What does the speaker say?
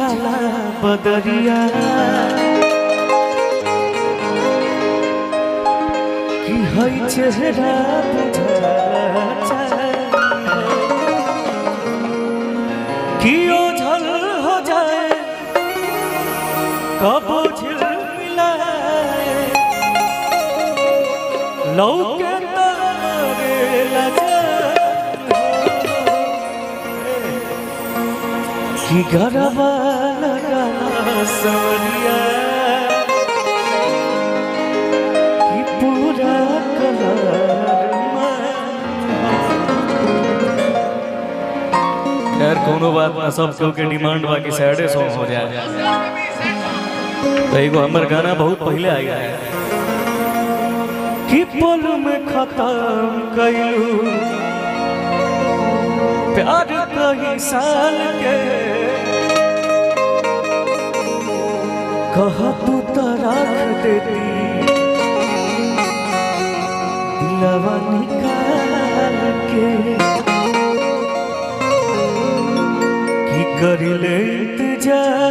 बुझाला बदरिया कि है चेहरा बुझाला कि ओझल हो जाए कब झिलमिलाए लौके तारे लजा कि गरबा लगा सवरिया कि पूरा कलर यार कोनो बात ना सब केहू के डिमांड बाकी सैडे सॉन्ग हो जाए तो एगो हमर गाना बहुत पहले आ गया है कि पल में खत्म कइलू प्यार कई साल के कह तू तो रख देती दिलवा निकाल के कि कर ले इंतजार